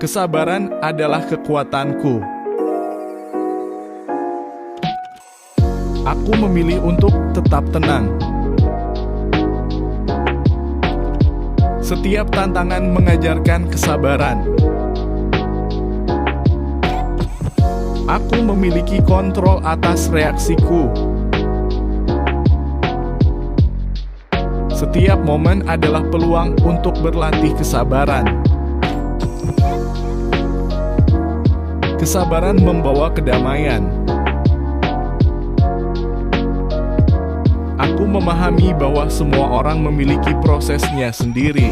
Kesabaran adalah kekuatanku. Aku memilih untuk tetap tenang. Setiap tantangan mengajarkan kesabaran. Aku memiliki kontrol atas reaksiku. Setiap momen adalah peluang untuk berlatih kesabaran. Kesabaran membawa kedamaian. Aku memahami bahwa semua orang memiliki prosesnya sendiri.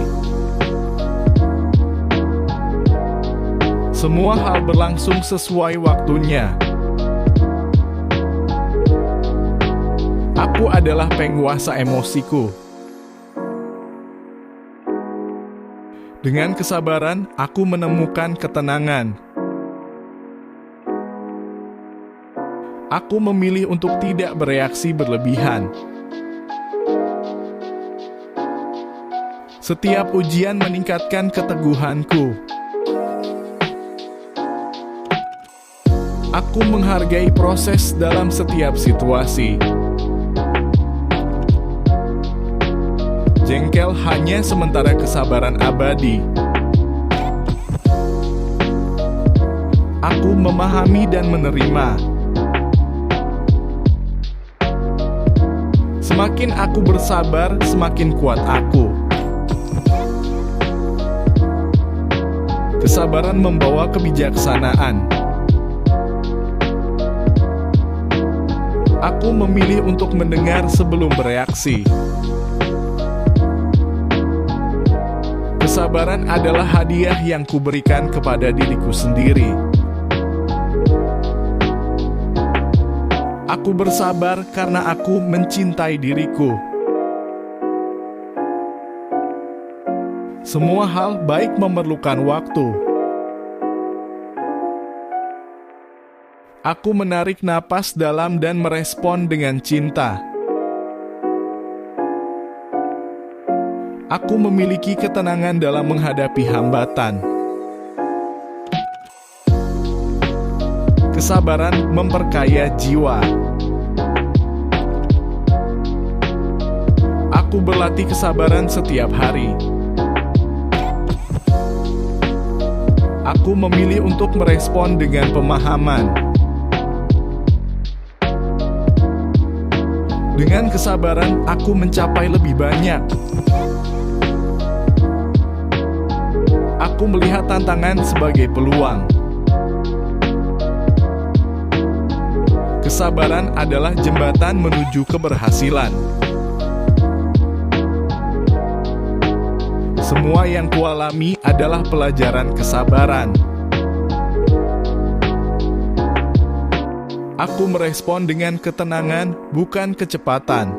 Semua hal berlangsung sesuai waktunya. Aku adalah penguasa emosiku. Dengan kesabaran, aku menemukan ketenangan. Aku memilih untuk tidak bereaksi berlebihan. Setiap ujian meningkatkan keteguhanku. Aku menghargai proses dalam setiap situasi. Jengkel hanya sementara, kesabaran abadi. Aku memahami dan menerima. Semakin aku bersabar, semakin kuat aku. Kesabaran membawa kebijaksanaan. Aku memilih untuk mendengar sebelum bereaksi. Kesabaran adalah hadiah yang kuberikan kepada diriku sendiri. Aku bersabar karena aku mencintai diriku. Semua hal baik memerlukan waktu. Aku menarik napas dalam dan merespon dengan cinta. Aku memiliki ketenangan dalam menghadapi hambatan. Kesabaran memperkaya jiwa. Aku berlatih kesabaran setiap hari. Aku memilih untuk merespon dengan pemahaman. Dengan kesabaran, aku mencapai lebih banyak. Aku melihat tantangan sebagai peluang. Kesabaran adalah jembatan menuju keberhasilan. Semua yang kualami adalah pelajaran kesabaran. Aku merespon dengan ketenangan, bukan kecepatan.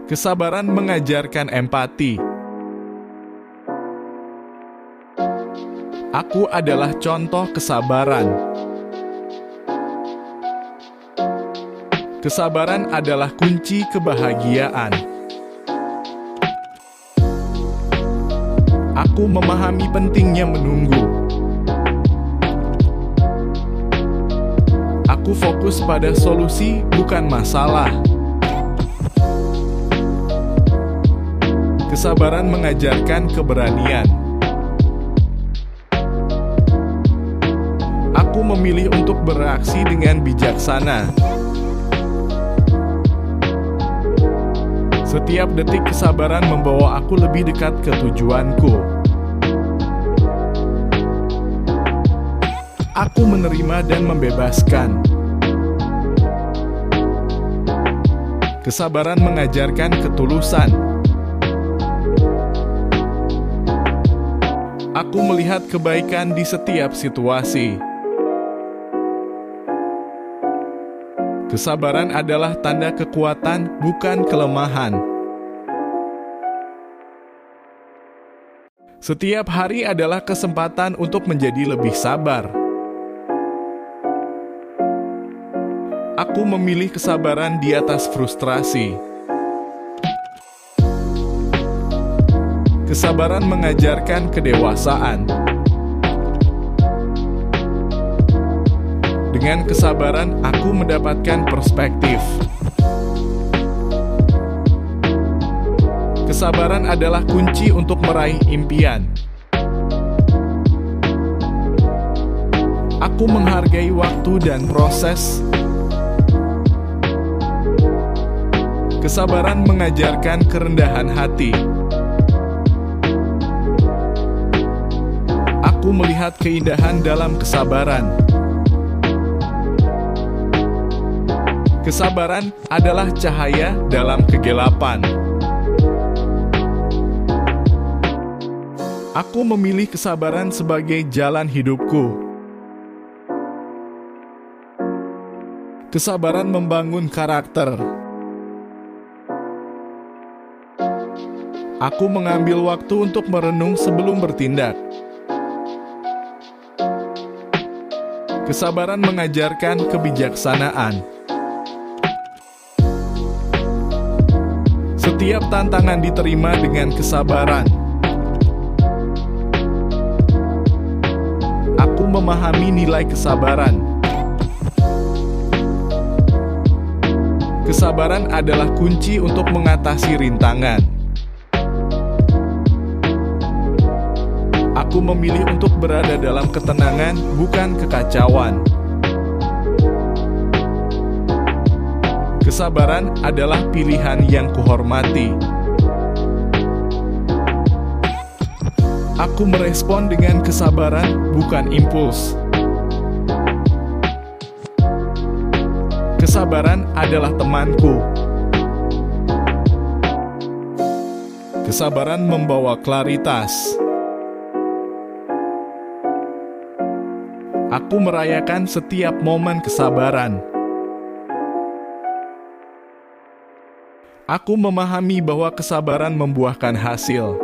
Kesabaran mengajarkan empati. Aku adalah contoh kesabaran. Kesabaran adalah kunci kebahagiaan. Aku memahami pentingnya menunggu. Aku fokus pada solusi, bukan masalah. Kesabaran mengajarkan keberanian. Aku memilih untuk bereaksi dengan bijaksana. Setiap detik kesabaran membawa aku lebih dekat ke tujuanku. Aku menerima dan membebaskan. Kesabaran mengajarkan ketulusan. Aku melihat kebaikan di setiap situasi. Kesabaran adalah tanda kekuatan, bukan kelemahan. Setiap hari adalah kesempatan untuk menjadi lebih sabar. Aku memilih kesabaran di atas frustrasi. Kesabaran mengajarkan kedewasaan. Dengan kesabaran, aku mendapatkan perspektif. Kesabaran adalah kunci untuk meraih impian. Aku menghargai waktu dan proses. Kesabaran mengajarkan kerendahan hati. Aku melihat keindahan dalam kesabaran. Kesabaran adalah cahaya dalam kegelapan. Aku memilih kesabaran sebagai jalan hidupku. Kesabaran membangun karakter. Aku mengambil waktu untuk merenung sebelum bertindak. Kesabaran mengajarkan kebijaksanaan. Setiap tantangan diterima dengan kesabaran. Aku memahami nilai kesabaran. Kesabaran adalah kunci untuk mengatasi rintangan. Aku memilih untuk berada dalam ketenangan, bukan kekacauan. Kesabaran adalah pilihan yang kuhormati. Aku merespon dengan kesabaran, bukan impuls. Kesabaran adalah temanku. Kesabaran membawa klaritas. Aku merayakan setiap momen kesabaran. Aku memahami bahwa kesabaran membuahkan hasil.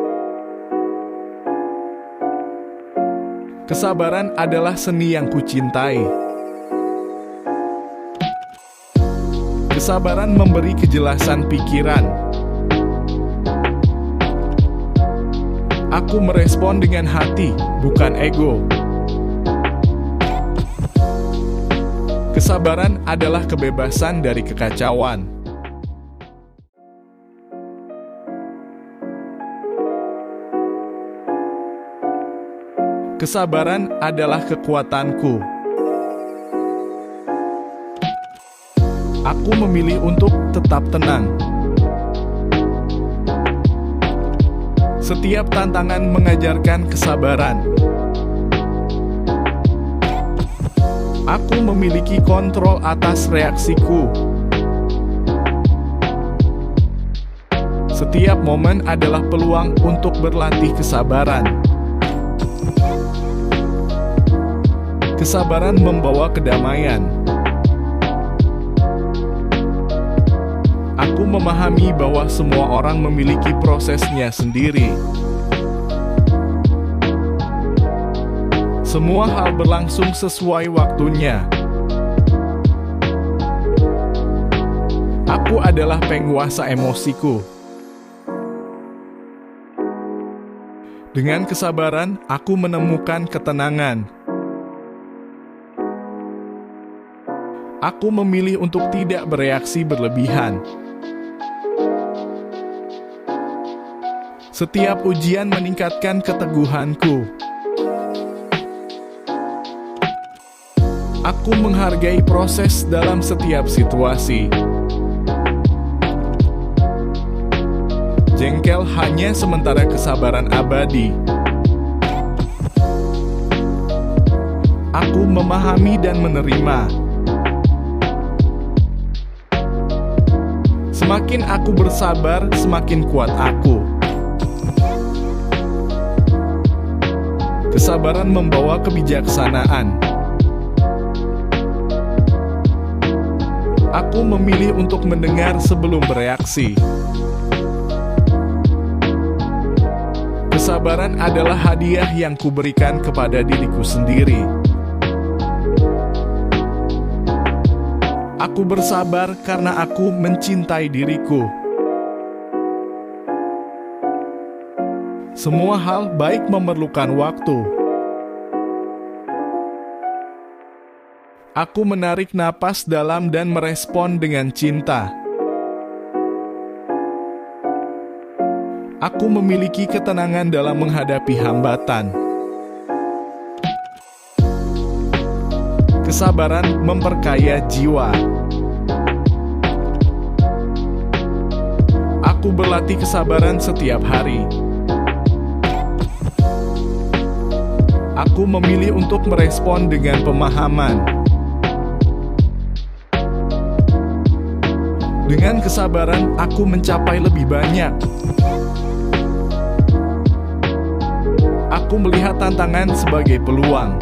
Kesabaran adalah seni yang kucintai. Kesabaran memberi kejelasan pikiran. Aku merespon dengan hati, bukan ego. Kesabaran adalah kebebasan dari kekacauan. Kesabaran adalah kekuatanku. Aku memilih untuk tetap tenang. Setiap tantangan mengajarkan kesabaran. Aku memiliki kontrol atas reaksiku. Setiap momen adalah peluang untuk berlatih kesabaran. Kesabaran membawa kedamaian. Aku memahami bahwa semua orang memiliki prosesnya sendiri. Semua hal berlangsung sesuai waktunya. Aku adalah penguasa emosiku. Dengan kesabaran, aku menemukan ketenangan. Aku memilih untuk tidak bereaksi berlebihan. Setiap ujian meningkatkan keteguhanku. Aku menghargai proses dalam setiap situasi. Jengkel hanya sementara, kesabaran abadi. Aku memahami dan menerima. Semakin aku bersabar, semakin kuat aku. Kesabaran membawa kebijaksanaan. Aku memilih untuk mendengar sebelum bereaksi. Kesabaran adalah hadiah yang kuberikan kepada diriku sendiri. Aku bersabar karena aku mencintai diriku. Semua hal baik memerlukan waktu. Aku menarik napas dalam dan merespon dengan cinta. Aku memiliki ketenangan dalam menghadapi hambatan. Kesabaran memperkaya jiwa. Aku berlatih kesabaran setiap hari. Aku memilih untuk merespon dengan pemahaman. Dengan kesabaran, aku mencapai lebih banyak. Aku melihat tantangan sebagai peluang.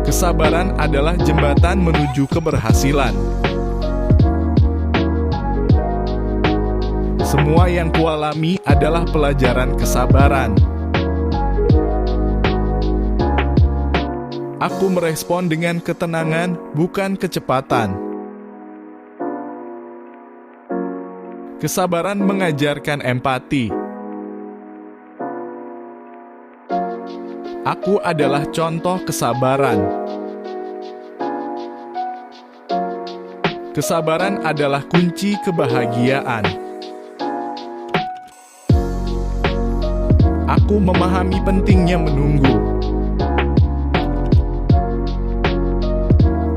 Kesabaran adalah jembatan menuju keberhasilan. Semua yang kualami adalah pelajaran kesabaran. Aku merespon dengan ketenangan, bukan kecepatan. Kesabaran mengajarkan empati. Aku adalah contoh kesabaran. Kesabaran adalah kunci kebahagiaan. Aku memahami pentingnya menunggu.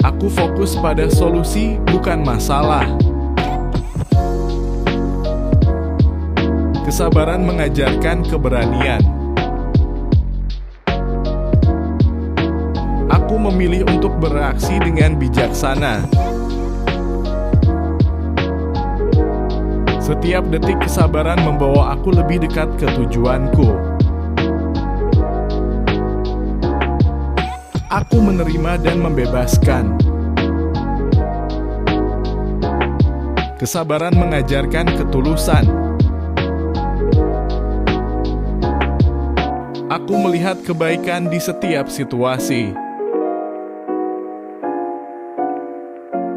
Aku fokus pada solusi, bukan masalah. Kesabaran mengajarkan keberanian. Aku memilih untuk bereaksi dengan bijaksana. Setiap detik kesabaran membawa aku lebih dekat ke tujuanku. Aku menerima dan membebaskan. Kesabaran mengajarkan ketulusan. Aku melihat kebaikan di setiap situasi.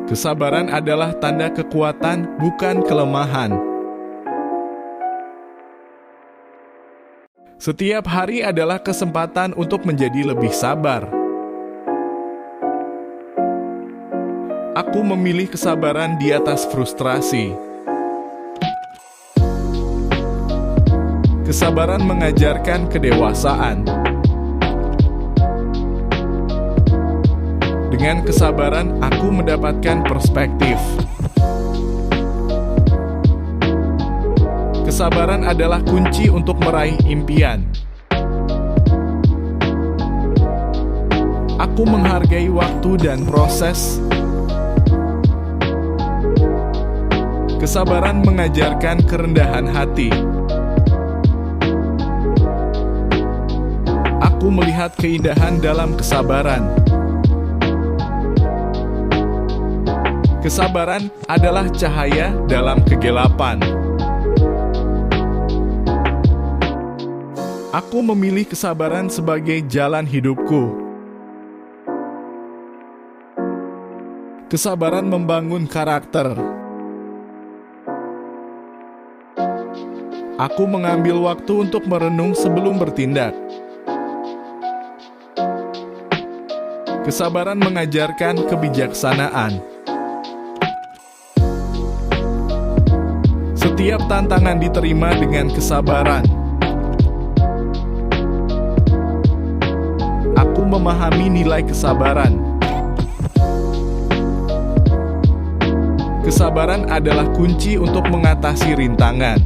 Kesabaran adalah tanda kekuatan, bukan kelemahan. Setiap hari adalah kesempatan untuk menjadi lebih sabar. Aku memilih kesabaran di atas frustrasi. Kesabaran mengajarkan kedewasaan. Dengan kesabaran, aku mendapatkan perspektif. Kesabaran adalah kunci untuk meraih impian. Aku menghargai waktu dan proses. Kesabaran mengajarkan kerendahan hati. Aku melihat keindahan dalam kesabaran. Kesabaran adalah cahaya dalam kegelapan. Aku memilih kesabaran sebagai jalan hidupku. Kesabaran membangun karakter. Aku mengambil waktu untuk merenung sebelum bertindak. Kesabaran mengajarkan kebijaksanaan. Setiap tantangan diterima dengan kesabaran. Aku memahami nilai kesabaran. Kesabaran adalah kunci untuk mengatasi rintangan.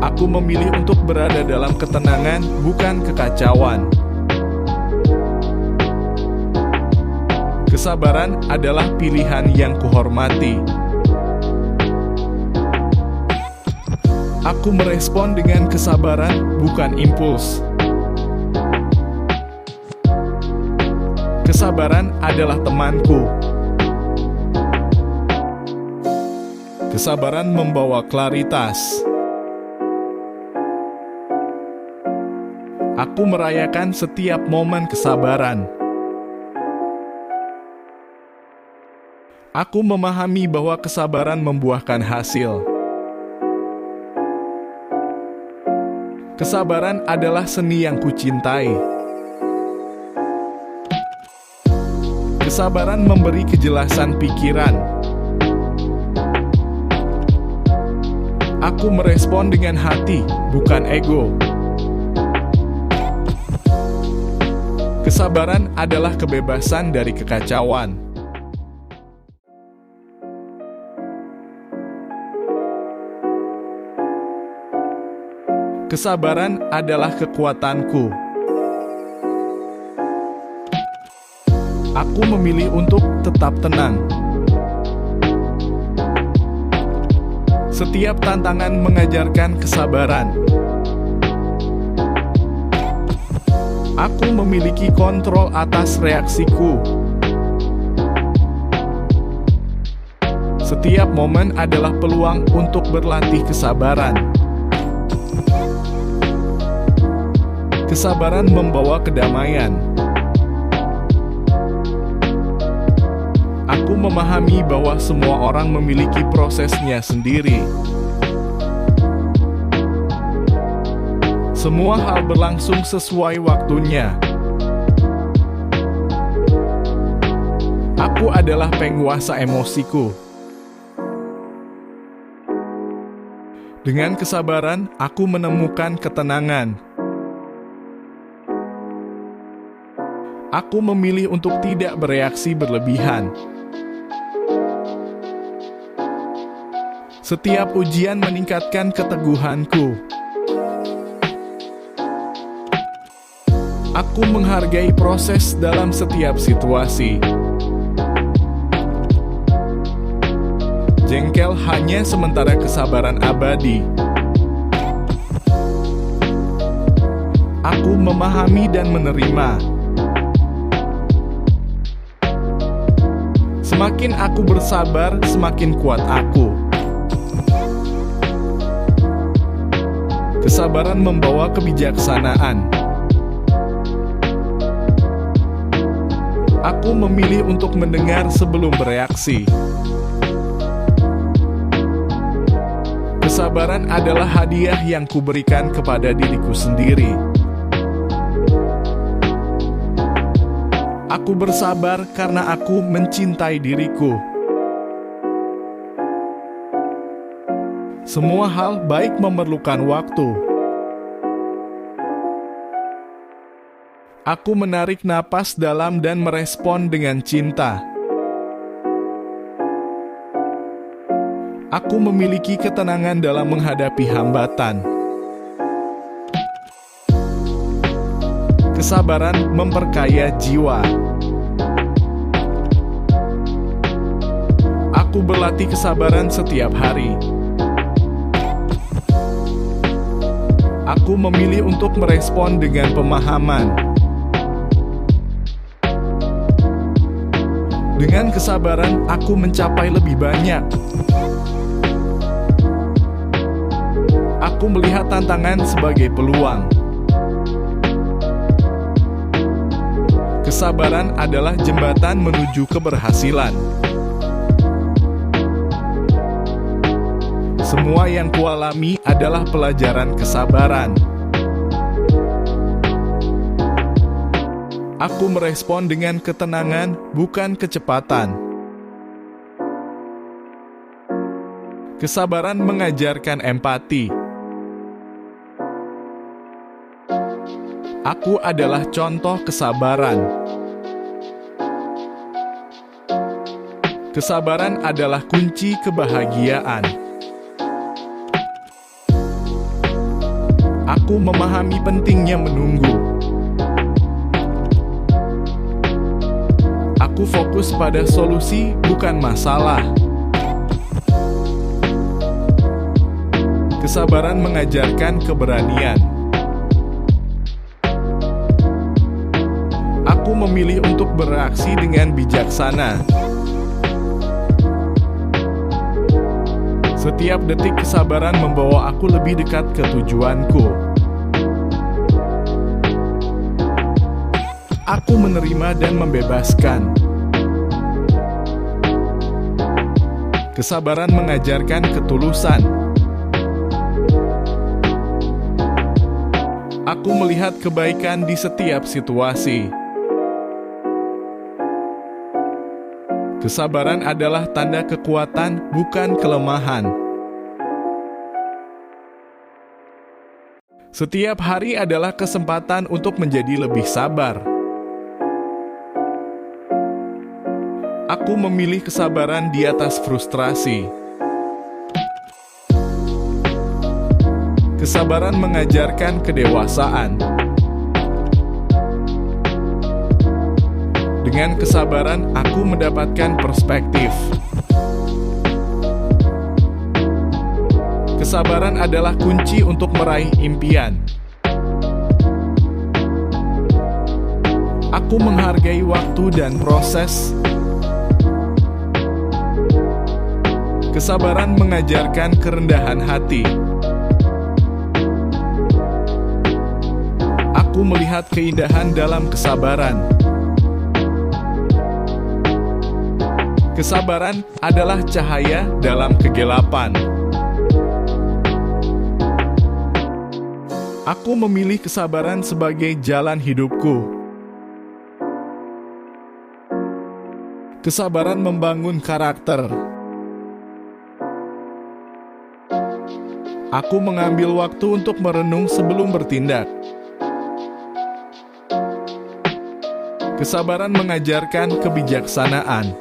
Aku memilih untuk berada dalam ketenangan, bukan kekacauan. Kesabaran adalah pilihan yang kuhormati. Aku merespon dengan kesabaran, bukan impuls. Kesabaran adalah temanku. Kesabaran membawa klaritas. Aku merayakan setiap momen kesabaran. Aku memahami bahwa kesabaran membuahkan hasil. Kesabaran adalah seni yang kucintai. Kesabaran memberi kejelasan pikiran. Aku merespon dengan hati, bukan ego. Kesabaran adalah kebebasan dari kekacauan. Kesabaran adalah kekuatanku. Aku memilih untuk tetap tenang. Setiap tantangan mengajarkan kesabaran. Aku memiliki kontrol atas reaksiku. Setiap momen adalah peluang untuk berlatih kesabaran. Kesabaran membawa kedamaian. Aku memahami bahwa semua orang memiliki prosesnya sendiri. Semua hal berlangsung sesuai waktunya. Aku adalah penguasa emosiku. Dengan kesabaran, aku menemukan ketenangan. Aku memilih untuk tidak bereaksi berlebihan. Setiap ujian meningkatkan keteguhanku. Aku menghargai proses dalam setiap situasi. Jengkel hanya sementara, kesabaran abadi. Aku memahami dan menerima. Semakin aku bersabar, semakin kuat aku. Kesabaran membawa kebijaksanaan. Aku memilih untuk mendengar sebelum bereaksi. Kesabaran adalah hadiah yang kuberikan kepada diriku sendiri. Aku bersabar karena aku mencintai diriku. Semua hal baik memerlukan waktu. Aku menarik napas dalam dan merespon dengan cinta. Aku memiliki ketenangan dalam menghadapi hambatan. Kesabaran memperkaya jiwa. Aku berlatih kesabaran setiap hari. Aku memilih untuk merespon dengan pemahaman. Dengan kesabaran, aku mencapai lebih banyak. Aku melihat tantangan sebagai peluang. Kesabaran adalah jembatan menuju keberhasilan. Semua yang kualami adalah pelajaran kesabaran. Aku merespon dengan ketenangan, bukan kecepatan. Kesabaran mengajarkan empati. Aku adalah contoh kesabaran. Kesabaran adalah kunci kebahagiaan. Aku memahami pentingnya menunggu. Aku fokus pada solusi, bukan masalah. Kesabaran mengajarkan keberanian. Aku memilih untuk bereaksi dengan bijaksana. Setiap detik kesabaran membawa aku lebih dekat ke tujuanku. Aku menerima dan membebaskan. Kesabaran mengajarkan ketulusan. Aku melihat kebaikan di setiap situasi. Kesabaran adalah tanda kekuatan, bukan kelemahan. Setiap hari adalah kesempatan untuk menjadi lebih sabar. Aku memilih kesabaran di atas frustrasi. Kesabaran mengajarkan kedewasaan. Dengan kesabaran, aku mendapatkan perspektif. Kesabaran adalah kunci untuk meraih impian. Aku menghargai waktu dan proses. Kesabaran mengajarkan kerendahan hati. Aku melihat keindahan dalam kesabaran. Kesabaran adalah cahaya dalam kegelapan. Aku memilih kesabaran sebagai jalan hidupku. Kesabaran membangun karakter. Aku mengambil waktu untuk merenung sebelum bertindak. Kesabaran mengajarkan kebijaksanaan.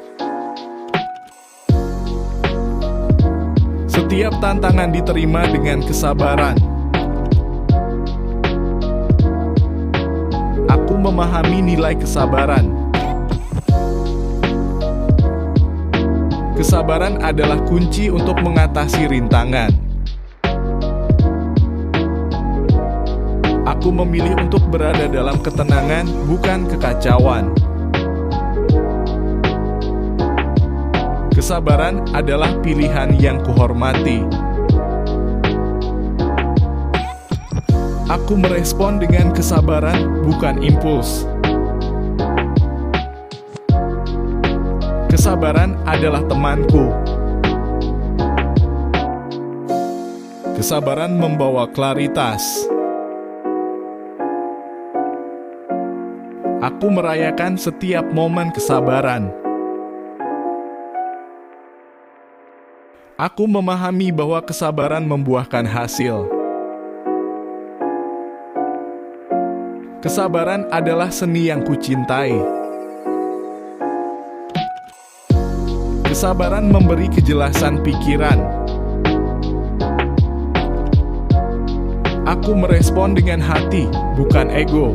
Setiap tantangan diterima dengan kesabaran. Aku memahami nilai kesabaran. Kesabaran adalah kunci untuk mengatasi rintangan. Aku memilih untuk berada dalam ketenangan, bukan kekacauan. Kesabaran adalah pilihan yang kuhormati. Aku merespon dengan kesabaran, bukan impuls. Kesabaran adalah temanku. Kesabaran membawa klaritas. Aku merayakan setiap momen kesabaran. Aku memahami bahwa kesabaran membuahkan hasil. Kesabaran adalah seni yang kucintai. Kesabaran memberi kejelasan pikiran. Aku merespon dengan hati, bukan ego.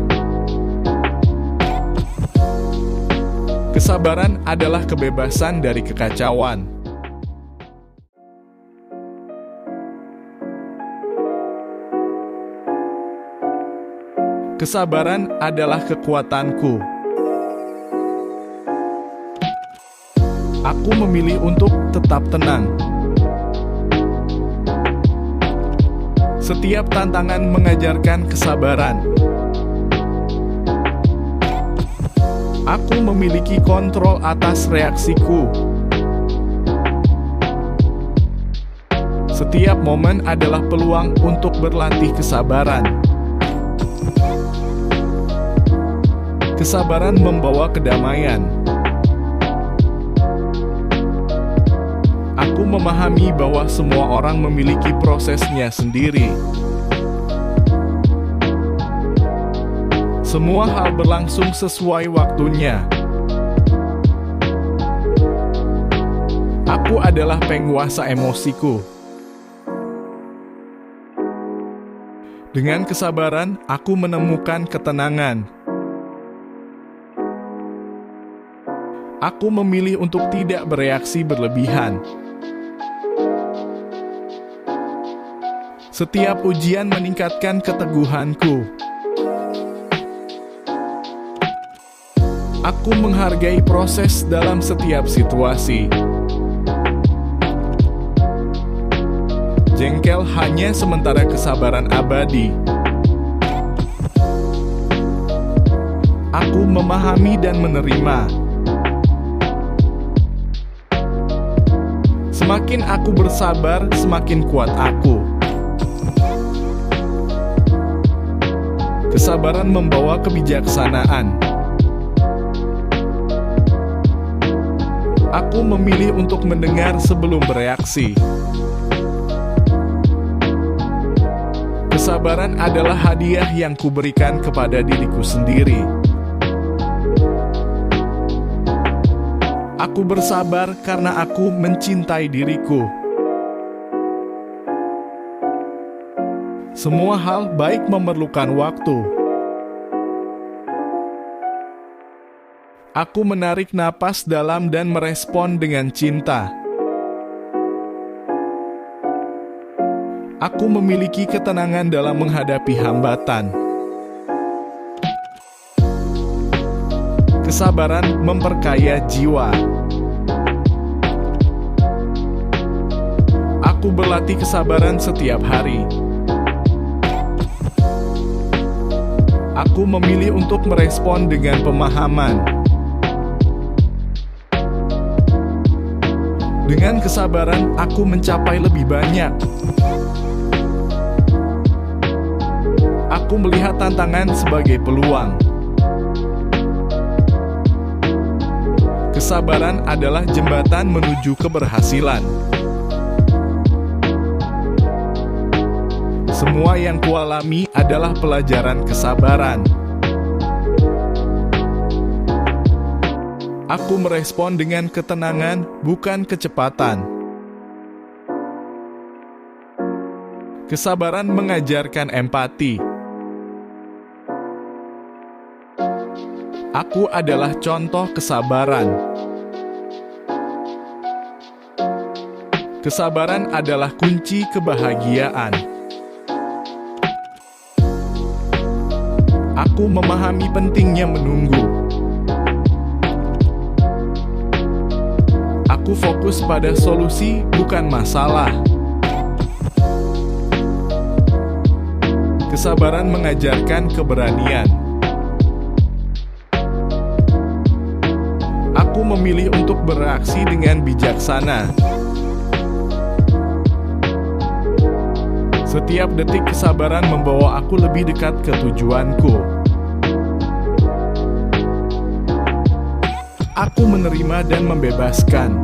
Kesabaran adalah kebebasan dari kekacauan. Kesabaran adalah kekuatanku. Aku memilih untuk tetap tenang. Setiap tantangan mengajarkan kesabaran. Aku memiliki kontrol atas reaksiku. Setiap momen adalah peluang untuk berlatih kesabaran. Kesabaran membawa kedamaian. Aku memahami bahwa semua orang memiliki prosesnya sendiri. Semua hal berlangsung sesuai waktunya. Aku adalah penguasa emosiku. Dengan kesabaran, aku menemukan ketenangan. Aku memilih untuk tidak bereaksi berlebihan. Setiap ujian meningkatkan keteguhanku. Aku menghargai proses dalam setiap situasi. Jengkel hanya sementara, kesabaran abadi. Aku memahami dan menerima. Semakin aku bersabar, semakin kuat aku. Kesabaran membawa kebijaksanaan. Aku memilih untuk mendengar sebelum bereaksi. Kesabaran adalah hadiah yang kuberikan kepada diriku sendiri. Aku bersabar karena aku mencintai diriku. Semua hal baik memerlukan waktu. Aku menarik napas dalam dan merespon dengan cinta. Aku memiliki ketenangan dalam menghadapi hambatan. Kesabaran memperkaya jiwa. Aku berlatih kesabaran setiap hari. Aku memilih untuk merespon dengan pemahaman. Dengan kesabaran, aku mencapai lebih banyak. Aku melihat tantangan sebagai peluang. Kesabaran adalah jembatan menuju keberhasilan. Semua yang kualami adalah pelajaran kesabaran. Aku merespon dengan ketenangan, bukan kecepatan. Kesabaran mengajarkan empati. Aku adalah contoh kesabaran. Kesabaran adalah kunci kebahagiaan. Aku memahami pentingnya menunggu. Aku fokus pada solusi, bukan masalah. Kesabaran mengajarkan keberanian. Aku memilih untuk bereaksi dengan bijaksana. Setiap detik kesabaran membawa aku lebih dekat ke tujuanku. Aku menerima dan membebaskan.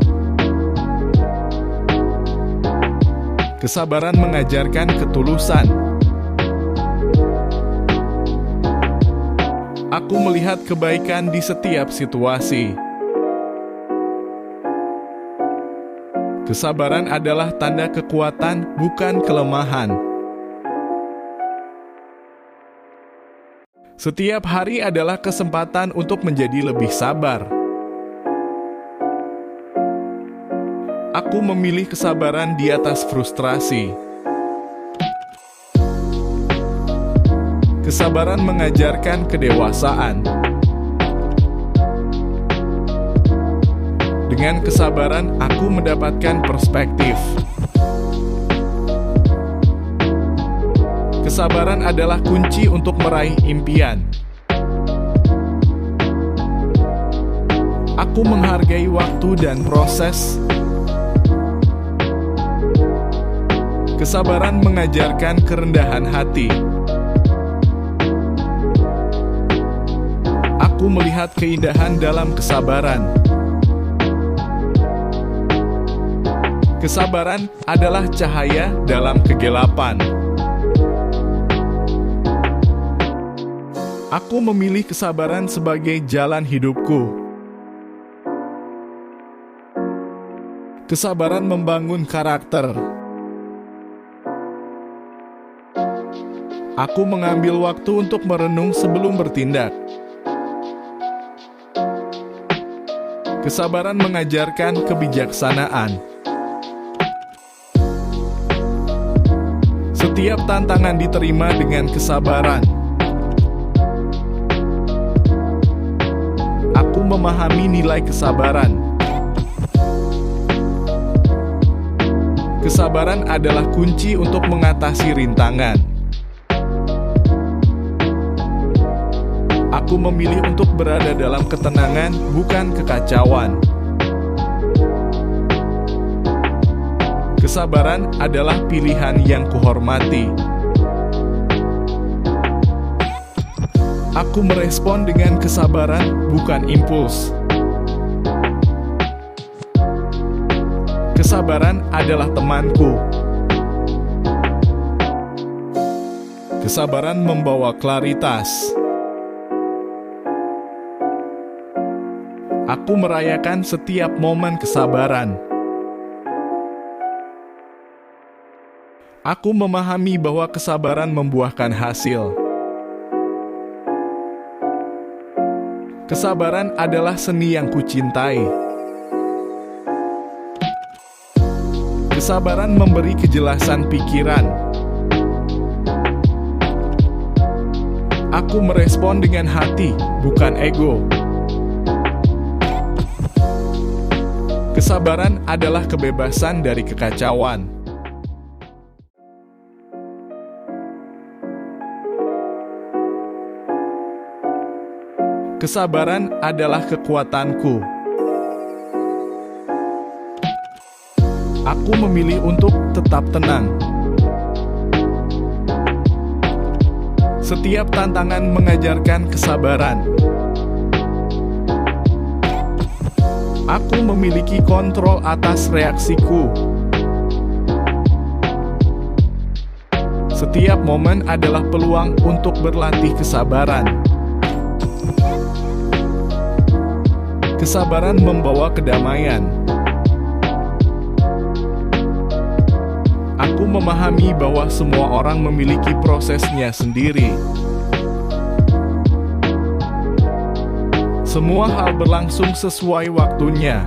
Kesabaran mengajarkan ketulusan. Aku melihat kebaikan di setiap situasi. Kesabaran adalah tanda kekuatan, bukan kelemahan. Setiap hari adalah kesempatan untuk menjadi lebih sabar. Aku memilih kesabaran di atas frustrasi. Kesabaran mengajarkan kedewasaan. Dengan kesabaran, aku mendapatkan perspektif. Kesabaran adalah kunci untuk meraih impian. Aku menghargai waktu dan proses. Kesabaran mengajarkan kerendahan hati. Aku melihat keindahan dalam kesabaran. Kesabaran adalah cahaya dalam kegelapan. Aku memilih kesabaran sebagai jalan hidupku. Kesabaran membangun karakter. Aku mengambil waktu untuk merenung sebelum bertindak. Kesabaran mengajarkan kebijaksanaan. Setiap tantangan diterima dengan kesabaran. Aku memahami nilai kesabaran. Kesabaran adalah kunci untuk mengatasi rintangan. Aku memilih untuk berada dalam ketenangan, bukan kekacauan. Kesabaran adalah pilihan yang kuhormati. Aku merespon dengan kesabaran, bukan impuls. Kesabaran adalah temanku. Kesabaran membawa klaritas. Aku merayakan setiap momen kesabaran. Aku memahami bahwa kesabaran membuahkan hasil. Kesabaran adalah seni yang kucintai. Kesabaran memberi kejelasan pikiran. Aku merespon dengan hati, bukan ego. Kesabaran adalah kebebasan dari kekacauan. Kesabaran adalah kekuatanku. Aku memilih untuk tetap tenang. Setiap tantangan mengajarkan kesabaran. Aku memiliki kontrol atas reaksiku. Setiap momen adalah peluang untuk berlatih kesabaran. Kesabaran membawa kedamaian. Aku memahami bahwa semua orang memiliki prosesnya sendiri. Semua hal berlangsung sesuai waktunya.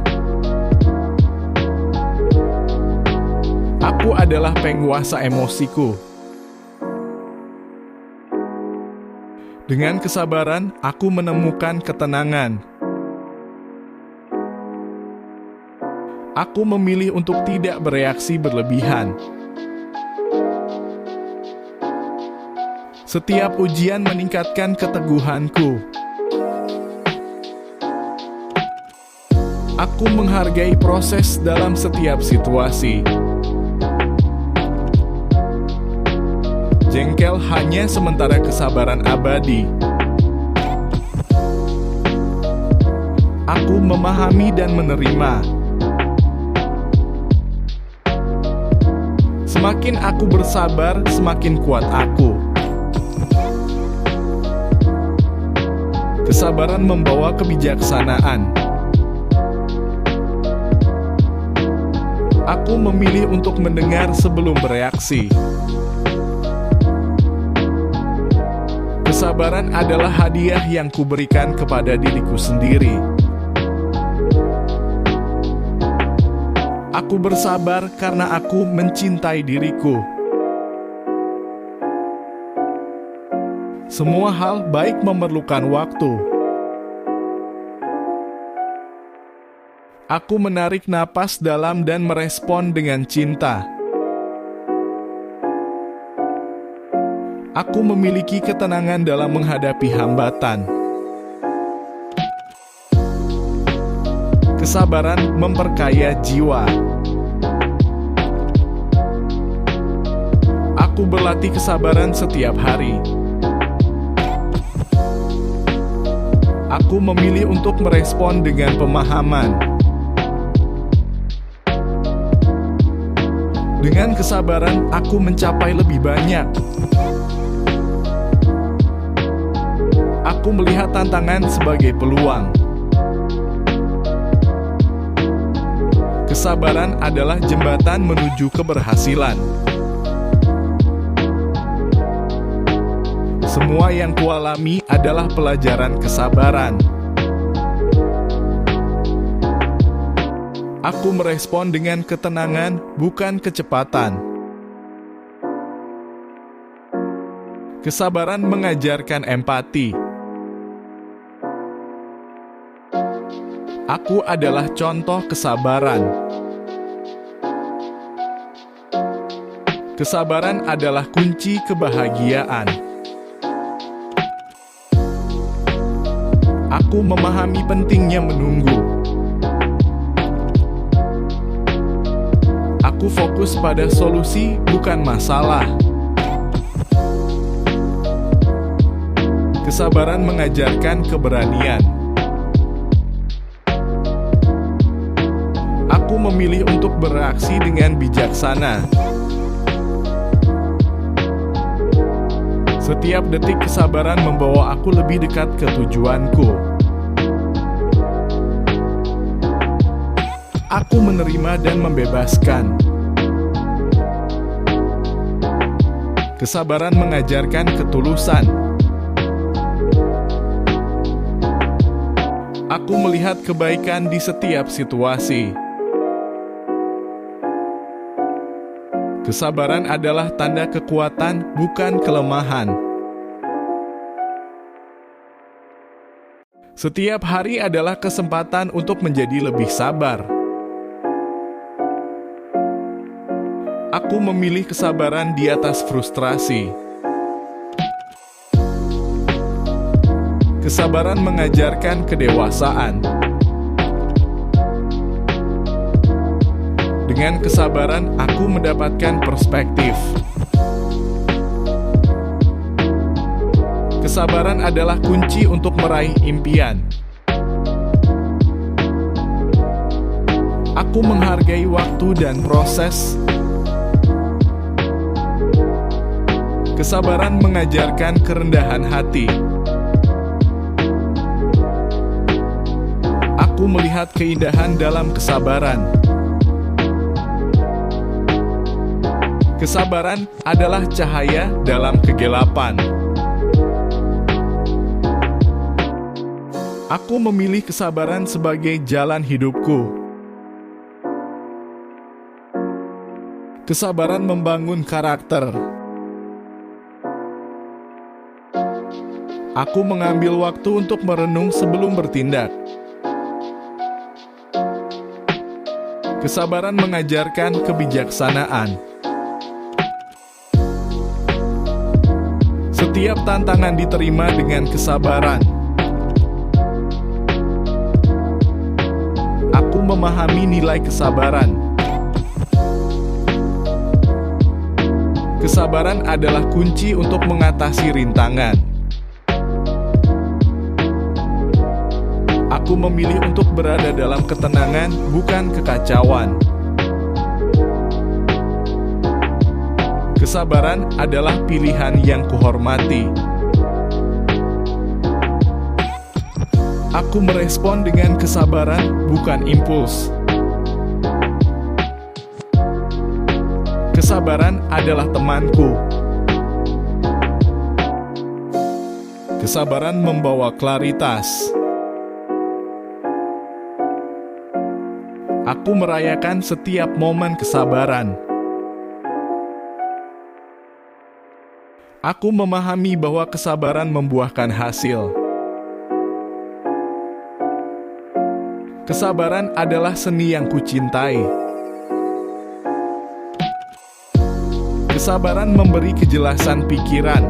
Aku adalah penguasa emosiku. Dengan kesabaran, aku menemukan ketenangan. Aku memilih untuk tidak bereaksi berlebihan. Setiap ujian meningkatkan keteguhanku. Aku menghargai proses dalam setiap situasi. Jengkel hanya sementara, kesabaran abadi. Aku memahami dan menerima. Semakin aku bersabar, semakin kuat aku. Kesabaran membawa kebijaksanaan. Aku memilih untuk mendengar sebelum bereaksi. Kesabaran adalah hadiah yang kuberikan kepada diriku sendiri. Aku bersabar karena aku mencintai diriku. Semua hal baik memerlukan waktu. Aku menarik napas dalam dan merespon dengan cinta. Aku memiliki ketenangan dalam menghadapi hambatan. Kesabaran memperkaya jiwa. Aku berlatih kesabaran setiap hari. Aku memilih untuk merespon dengan pemahaman. Dengan kesabaran, aku mencapai lebih banyak. Aku melihat tantangan sebagai peluang. Kesabaran adalah jembatan menuju keberhasilan. Semua yang kualami adalah pelajaran kesabaran. Aku merespon dengan ketenangan, bukan kecepatan. Kesabaran mengajarkan empati. Aku adalah contoh kesabaran. Kesabaran adalah kunci kebahagiaan. Aku memahami pentingnya menunggu. Aku Aku fokus pada solusi, bukan masalah. Kesabaran mengajarkan keberanian. Aku memilih untuk bereaksi dengan bijaksana. Setiap detik kesabaran membawa aku lebih dekat ke tujuanku. Aku menerima dan membebaskan. Kesabaran mengajarkan ketulusan. Aku melihat kebaikan di setiap situasi. Kesabaran adalah tanda kekuatan, bukan kelemahan. Setiap hari adalah kesempatan untuk menjadi lebih sabar. Aku memilih kesabaran di atas frustrasi. Kesabaran mengajarkan kedewasaan. Dengan kesabaran, aku mendapatkan perspektif. Kesabaran adalah kunci untuk meraih impian. Aku menghargai waktu dan proses. Kesabaran mengajarkan kerendahan hati. Aku melihat keindahan dalam kesabaran. Kesabaran adalah cahaya dalam kegelapan. Aku memilih kesabaran sebagai jalan hidupku. Kesabaran membangun karakter. Aku mengambil waktu untuk merenung sebelum bertindak. Kesabaran mengajarkan kebijaksanaan. Setiap tantangan diterima dengan kesabaran. Aku memahami nilai kesabaran. Kesabaran adalah kunci untuk mengatasi rintangan. Aku memilih untuk berada dalam ketenangan, bukan kekacauan. Kesabaran adalah pilihan yang kuhormati. Aku merespon dengan kesabaran, bukan impuls. Kesabaran adalah temanku. Kesabaran membawa klaritas. Aku merayakan setiap momen kesabaran. Aku memahami bahwa kesabaran membuahkan hasil. Kesabaran adalah seni yang kucintai. Kesabaran memberi kejelasan pikiran.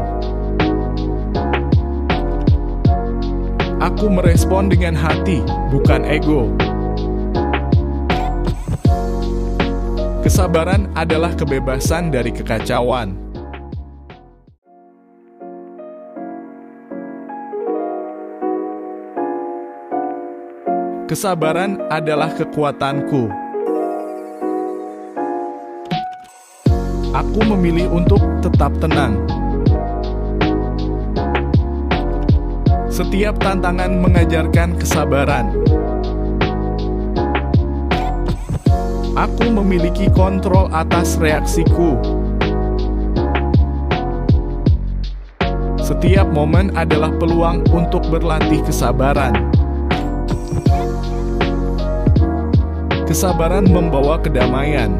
Aku merespon dengan hati, bukan ego. Kesabaran adalah kebebasan dari kekacauan. Kesabaran adalah kekuatanku. Aku memilih untuk tetap tenang. Setiap tantangan mengajarkan kesabaran. Aku memiliki kontrol atas reaksiku. Setiap momen adalah peluang untuk berlatih kesabaran. Kesabaran membawa kedamaian.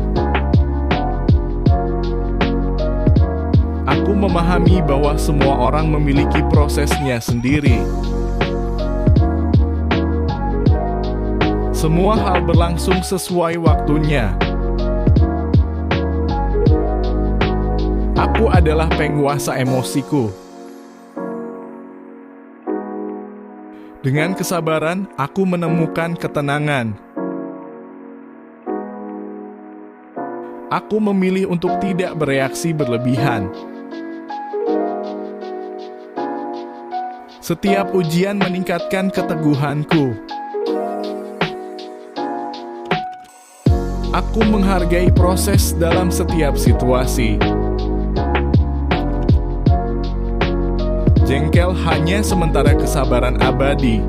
Aku memahami bahwa semua orang memiliki prosesnya sendiri. Semua hal berlangsung sesuai waktunya. Aku adalah penguasa emosiku. Dengan kesabaran, aku menemukan ketenangan. Aku memilih untuk tidak bereaksi berlebihan. Setiap ujian meningkatkan keteguhanku. Aku menghargai proses dalam setiap situasi. Jengkel hanya sementara, kesabaran abadi.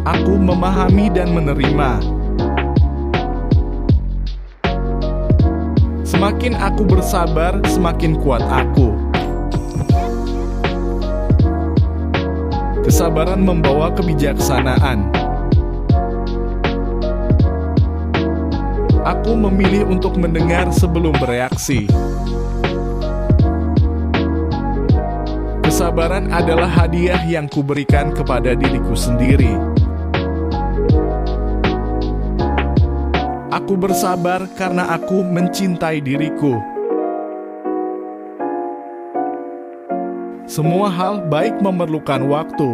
Aku memahami dan menerima. Semakin aku bersabar, semakin kuat aku. Kesabaran membawa kebijaksanaan. Aku memilih untuk mendengar sebelum bereaksi. Kesabaran adalah hadiah yang kuberikan kepada diriku sendiri. Aku bersabar karena aku mencintai diriku. Semua hal baik memerlukan waktu.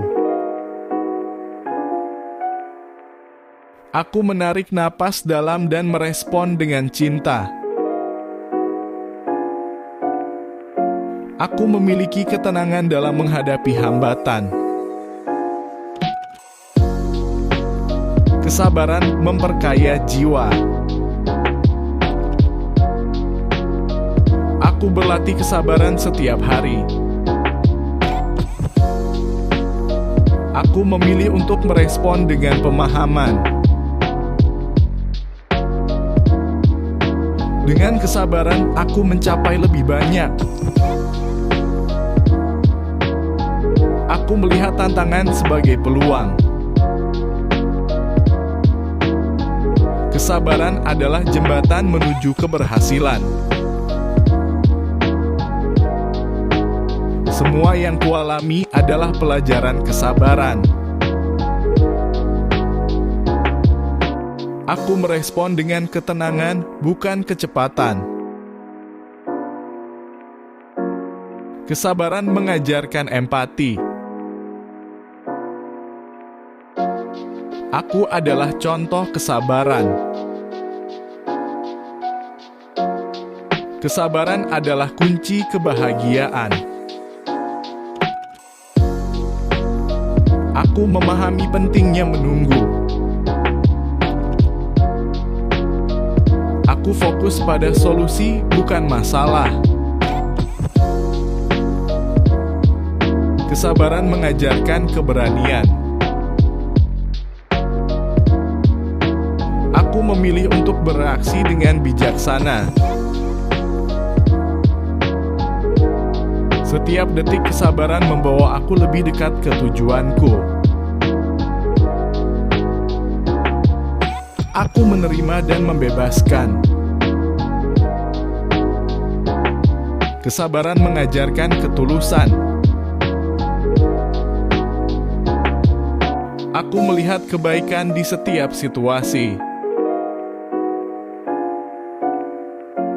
Aku menarik napas dalam dan merespon dengan cinta. Aku memiliki ketenangan dalam menghadapi hambatan. Kesabaran memperkaya jiwa. Aku berlatih kesabaran setiap hari. Aku memilih untuk merespon dengan pemahaman. Dengan kesabaran, aku mencapai lebih banyak. Aku melihat tantangan sebagai peluang. Kesabaran adalah jembatan menuju keberhasilan. Semua yang kualami adalah pelajaran kesabaran. Aku merespon dengan ketenangan, bukan kecepatan. Kesabaran mengajarkan empati. Aku adalah contoh kesabaran. Kesabaran adalah kunci kebahagiaan. Aku memahami pentingnya menunggu. Aku fokus pada solusi, bukan masalah. Kesabaran mengajarkan keberanian. Aku memilih untuk bereaksi dengan bijaksana. Setiap detik kesabaran membawa aku lebih dekat ke tujuanku. Aku menerima dan membebaskan. Kesabaran mengajarkan ketulusan. Aku melihat kebaikan di setiap situasi.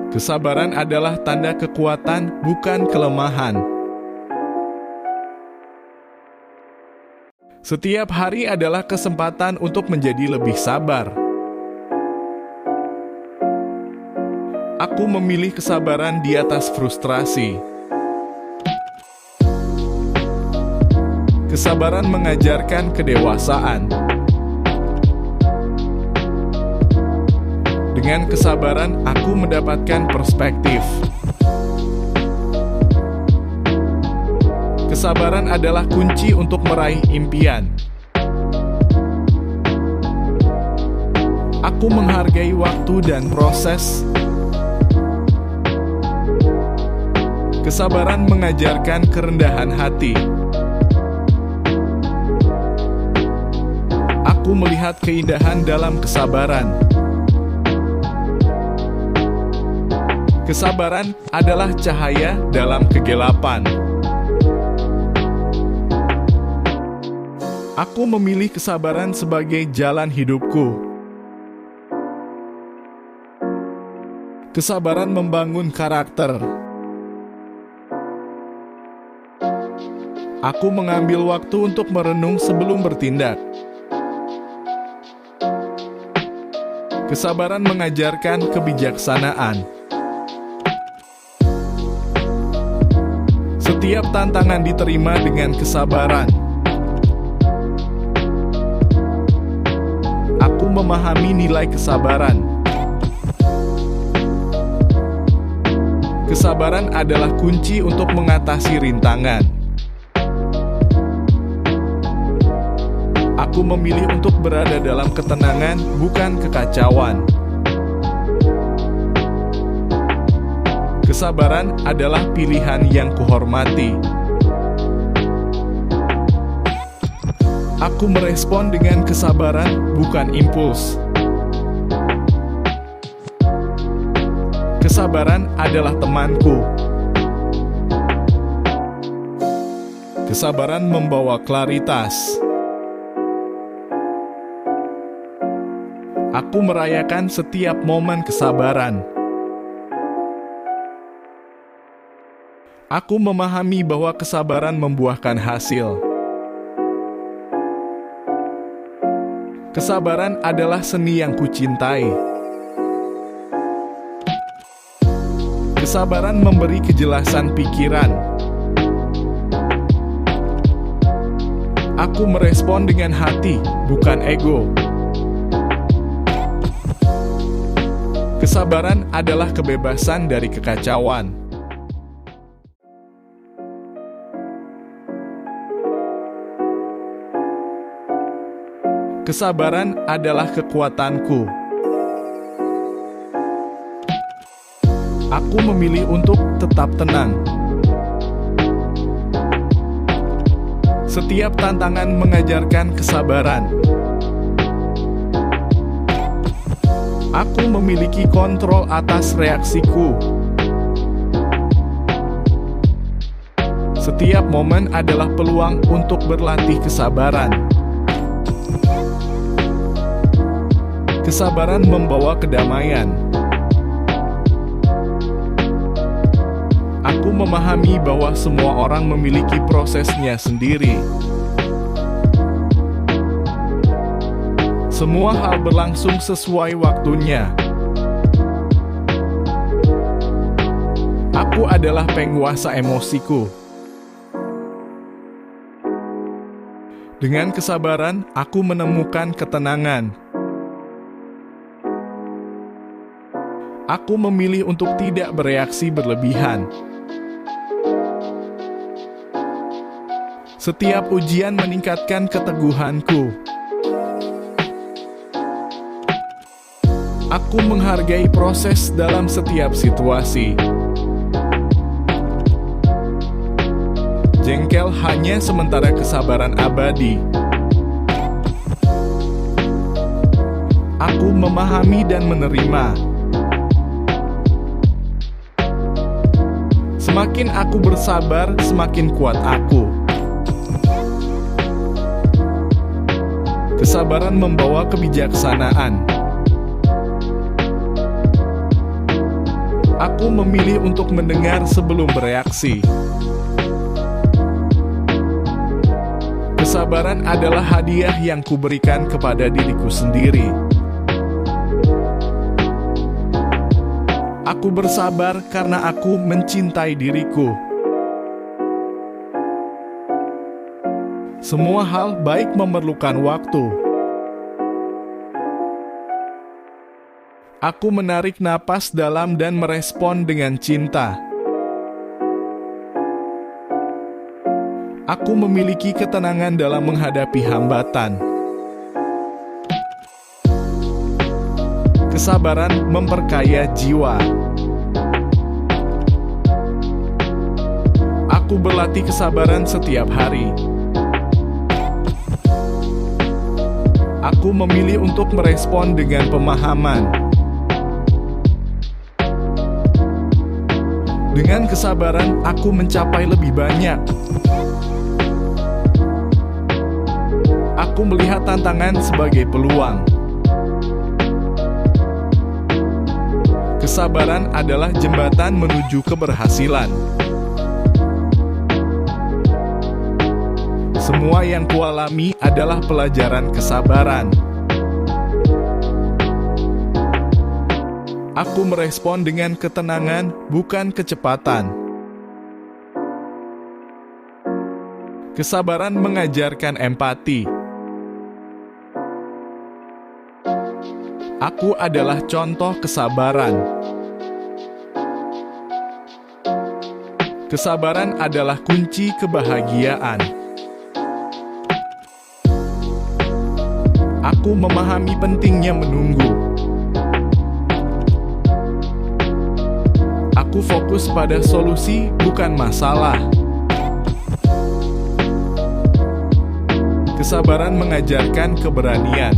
Kesabaran adalah tanda kekuatan, bukan kelemahan. Setiap hari adalah kesempatan untuk menjadi lebih sabar. Aku memilih kesabaran di atas frustrasi. Kesabaran mengajarkan kedewasaan. Dengan kesabaran, aku mendapatkan perspektif. Kesabaran adalah kunci untuk meraih impian. Aku menghargai waktu dan proses. Kesabaran mengajarkan kerendahan hati. Aku melihat keindahan dalam kesabaran. Kesabaran adalah cahaya dalam kegelapan. Aku memilih kesabaran sebagai jalan hidupku. Kesabaran membangun karakter. Aku mengambil waktu untuk merenung sebelum bertindak. Kesabaran mengajarkan kebijaksanaan. Setiap tantangan diterima dengan kesabaran. Aku memahami nilai kesabaran. Kesabaran adalah kunci untuk mengatasi rintangan. Aku memilih untuk berada dalam ketenangan, bukan kekacauan. Kesabaran adalah pilihan yang kuhormati. Aku merespon dengan kesabaran, bukan impuls. Kesabaran adalah temanku. Kesabaran membawa klaritas. Aku merayakan setiap momen kesabaran. Aku memahami bahwa kesabaran membuahkan hasil. Kesabaran adalah seni yang kucintai. Kesabaran memberi kejelasan pikiran. Aku merespon dengan hati, bukan ego. Kesabaran adalah kebebasan dari kekacauan. Kesabaran adalah kekuatanku. Aku memilih untuk tetap tenang. Setiap tantangan mengajarkan kesabaran. Aku memiliki kontrol atas reaksiku. Setiap momen adalah peluang untuk berlatih kesabaran. Kesabaran membawa kedamaian. Aku memahami bahwa semua orang memiliki prosesnya sendiri. Semua hal berlangsung sesuai waktunya. Aku adalah penguasa emosiku. Dengan kesabaran, aku menemukan ketenangan. Aku memilih untuk tidak bereaksi berlebihan. Setiap ujian meningkatkan keteguhanku. Aku menghargai proses dalam setiap situasi. Jengkel hanya sementara, kesabaran abadi. Aku memahami dan menerima. Semakin aku bersabar, semakin kuat aku. Kesabaran membawa kebijaksanaan. Aku memilih untuk mendengar sebelum bereaksi. Kesabaran adalah hadiah yang kuberikan kepada diriku sendiri. Aku bersabar karena aku mencintai diriku. Semua hal baik memerlukan waktu. Aku menarik napas dalam dan merespon dengan cinta. Aku memiliki ketenangan dalam menghadapi hambatan. Kesabaran memperkaya jiwa. Aku berlatih kesabaran setiap hari. Aku memilih untuk merespon dengan pemahaman. Dengan kesabaran, aku mencapai lebih banyak. Aku melihat tantangan sebagai peluang. Kesabaran adalah jembatan menuju keberhasilan. Semua yang kualami adalah pelajaran kesabaran. Aku merespon dengan ketenangan, bukan kecepatan. Kesabaran mengajarkan empati. Aku adalah contoh kesabaran. Kesabaran adalah kunci kebahagiaan. Aku memahami pentingnya menunggu. Aku fokus pada solusi, bukan masalah. Kesabaran mengajarkan keberanian.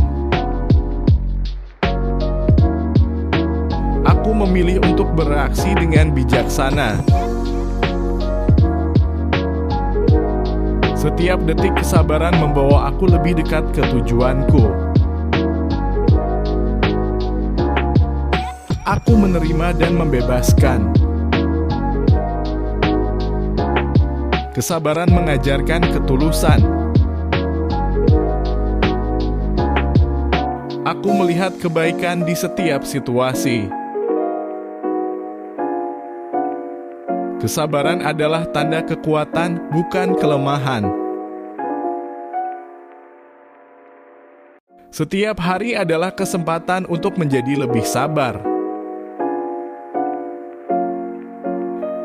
Aku memilih untuk bereaksi dengan bijaksana. Setiap detik kesabaran membawa aku lebih dekat ke tujuanku. Aku menerima dan membebaskan. Kesabaran mengajarkan ketulusan. Aku melihat kebaikan di setiap situasi. Kesabaran adalah tanda kekuatan, bukan kelemahan. Setiap hari adalah kesempatan untuk menjadi lebih sabar.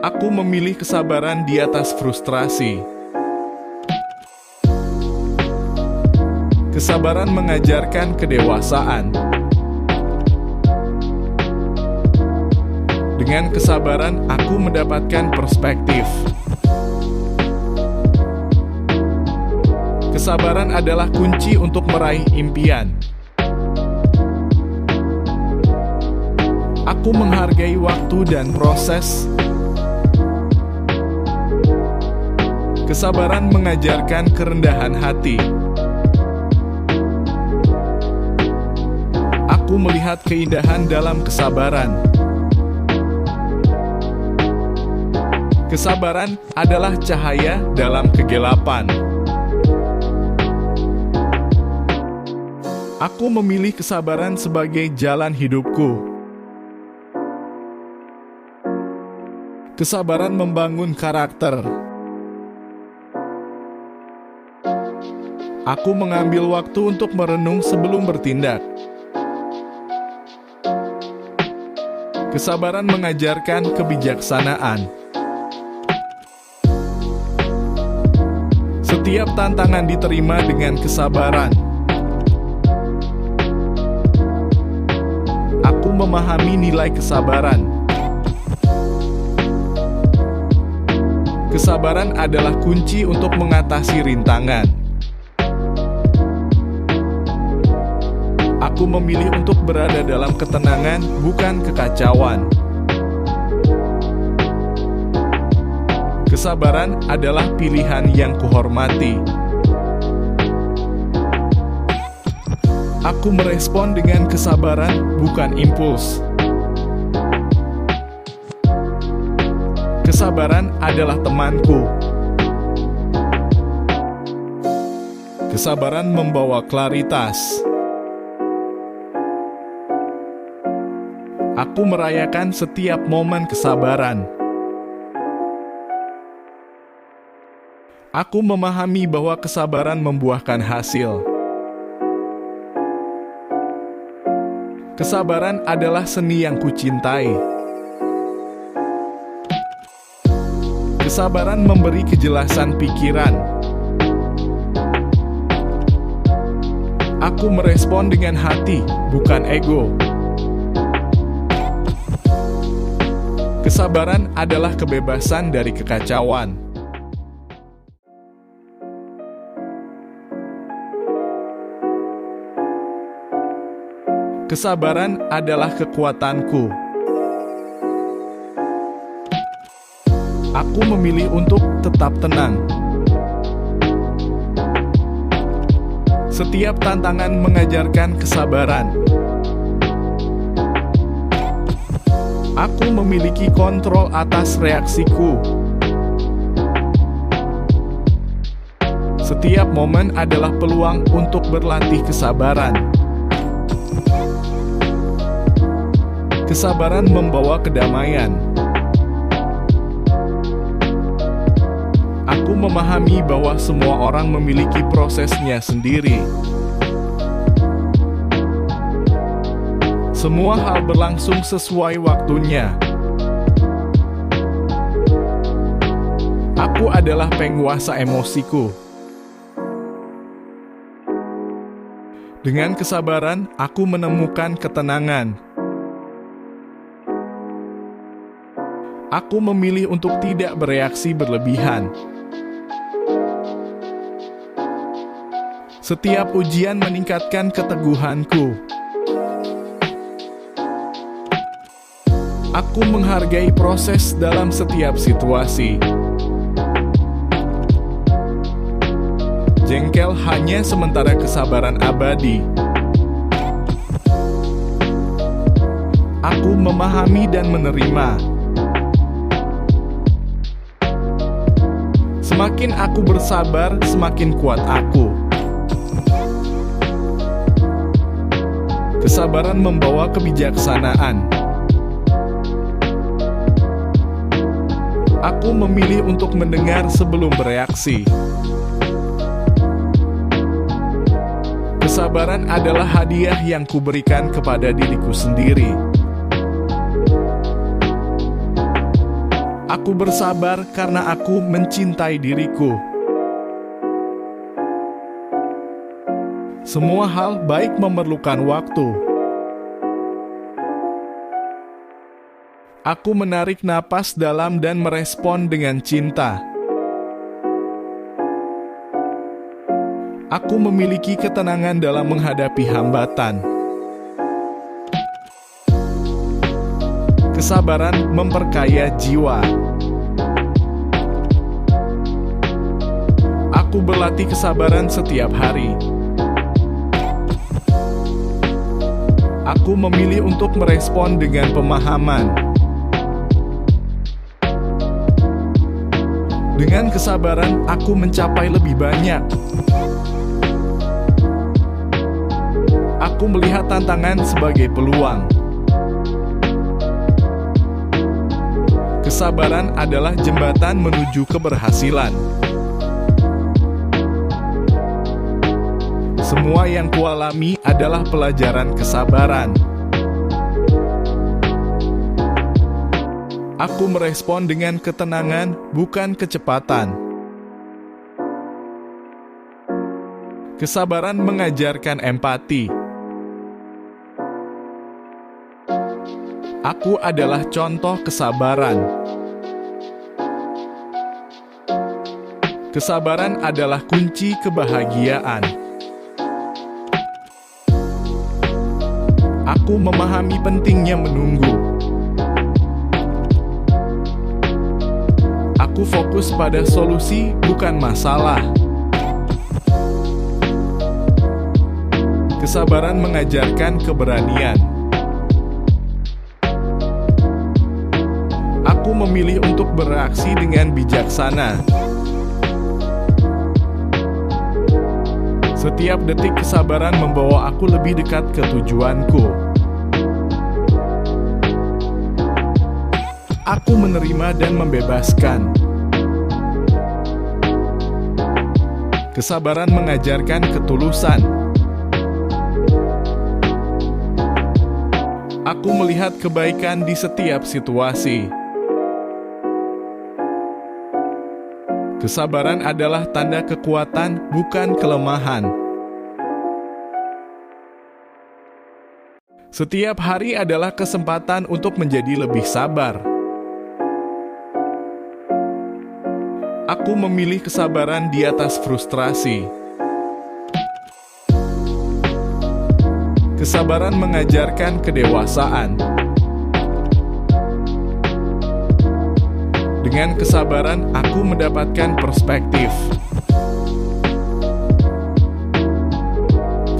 Aku memilih kesabaran di atas frustrasi. Kesabaran mengajarkan kedewasaan. Dengan kesabaran, aku mendapatkan perspektif. Kesabaran adalah kunci untuk meraih impian. Aku menghargai waktu dan proses. Kesabaran mengajarkan kerendahan hati. Aku melihat keindahan dalam kesabaran. Kesabaran adalah cahaya dalam kegelapan. Aku memilih kesabaran sebagai jalan hidupku. Kesabaran membangun karakter. Aku mengambil waktu untuk merenung sebelum bertindak. Kesabaran mengajarkan kebijaksanaan. Setiap tantangan diterima dengan kesabaran. Aku memahami nilai kesabaran. Kesabaran adalah kunci untuk mengatasi rintangan. Aku memilih untuk berada dalam ketenangan, bukan kekacauan. Kesabaran adalah pilihan yang kuhormati. Aku merespon dengan kesabaran, bukan impuls. Kesabaran adalah temanku. Kesabaran membawa klaritas. Aku merayakan setiap momen kesabaran. Aku memahami bahwa kesabaran membuahkan hasil. Kesabaran adalah seni yang kucintai. Kesabaran memberi kejelasan pikiran. Aku merespon dengan hati, bukan ego. Kesabaran adalah kebebasan dari kekacauan. Kesabaran adalah kekuatanku. Aku memilih untuk tetap tenang. Setiap tantangan mengajarkan kesabaran. Aku memiliki kontrol atas reaksiku. Setiap momen adalah peluang untuk berlatih kesabaran. Kesabaran membawa kedamaian. Aku memahami bahwa semua orang memiliki prosesnya sendiri. Semua hal berlangsung sesuai waktunya. Aku adalah penguasa emosiku. Dengan kesabaran, aku menemukan ketenangan. Aku memilih untuk tidak bereaksi berlebihan. Setiap ujian meningkatkan keteguhanku. Aku menghargai proses dalam setiap situasi. Jengkel hanya sementara, kesabaran abadi. Aku memahami dan menerima. Semakin aku bersabar, semakin kuat aku. Kesabaran membawa kebijaksanaan. Aku memilih untuk mendengar sebelum bereaksi. Kesabaran adalah hadiah yang kuberikan kepada diriku sendiri. Aku bersabar karena aku mencintai diriku. Semua hal baik memerlukan waktu. Aku menarik napas dalam dan merespon dengan cinta. Aku memiliki ketenangan dalam menghadapi hambatan. Kesabaran memperkaya jiwa. Aku berlatih kesabaran setiap hari. Aku memilih untuk merespon dengan pemahaman. Dengan kesabaran, aku mencapai lebih banyak. Aku melihat tantangan sebagai peluang. Kesabaran adalah jembatan menuju keberhasilan. Semua yang kualami adalah pelajaran kesabaran. Aku merespon dengan ketenangan, bukan kecepatan. Kesabaran mengajarkan empati. Aku adalah contoh kesabaran. Kesabaran adalah kunci kebahagiaan. Aku memahami pentingnya menunggu. Aku fokus pada solusi, bukan masalah. Kesabaran mengajarkan keberanian. Aku memilih untuk bereaksi dengan bijaksana. Setiap detik kesabaran membawa aku lebih dekat ke tujuanku. Aku menerima dan membebaskan. Kesabaran mengajarkan ketulusan. Aku melihat kebaikan di setiap situasi. Kesabaran adalah tanda kekuatan, bukan kelemahan. Setiap hari adalah kesempatan untuk menjadi lebih sabar. Aku memilih kesabaran di atas frustrasi. Kesabaran mengajarkan kedewasaan. Dengan kesabaran, aku mendapatkan perspektif.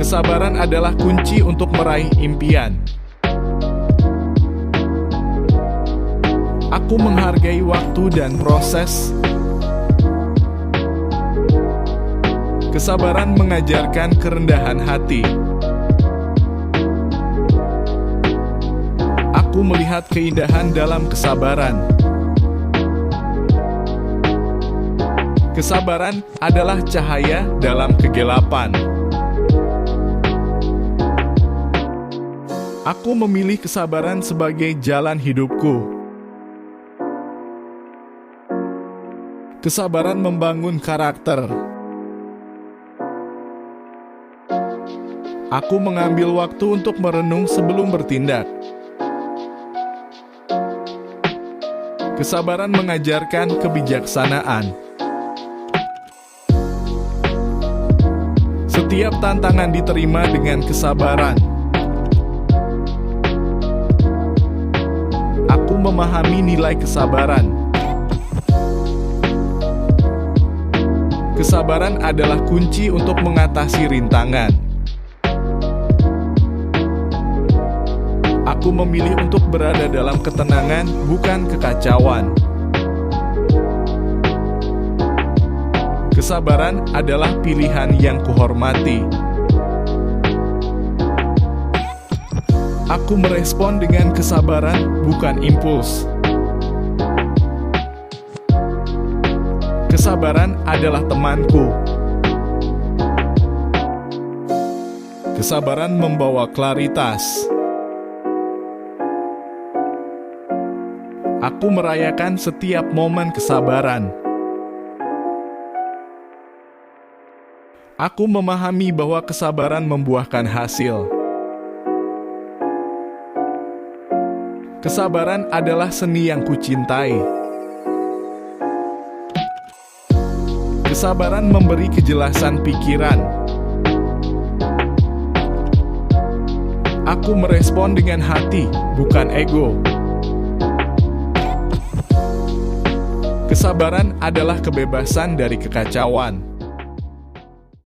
Kesabaran adalah kunci untuk meraih impian. Aku menghargai waktu dan proses. Kesabaran mengajarkan kerendahan hati. Aku Aku melihat keindahan dalam kesabaran. Kesabaran adalah cahaya dalam kegelapan. Aku memilih kesabaran sebagai jalan hidupku. Kesabaran membangun karakter. Aku mengambil waktu untuk merenung sebelum bertindak. Kesabaran mengajarkan kebijaksanaan. Setiap tantangan diterima dengan kesabaran. Aku memahami nilai kesabaran. Kesabaran adalah kunci untuk mengatasi rintangan. Aku memilih untuk berada dalam ketenangan, bukan kekacauan. Kesabaran adalah pilihan yang kuhormati. Aku merespon dengan kesabaran, bukan impuls. Kesabaran adalah temanku. Kesabaran membawa klaritas. Aku merayakan setiap momen kesabaran. Aku memahami bahwa kesabaran membuahkan hasil. Kesabaran adalah seni yang kucintai. Kesabaran memberi kejelasan pikiran. Aku merespon dengan hati, bukan ego. Kesabaran adalah kebebasan dari kekacauan.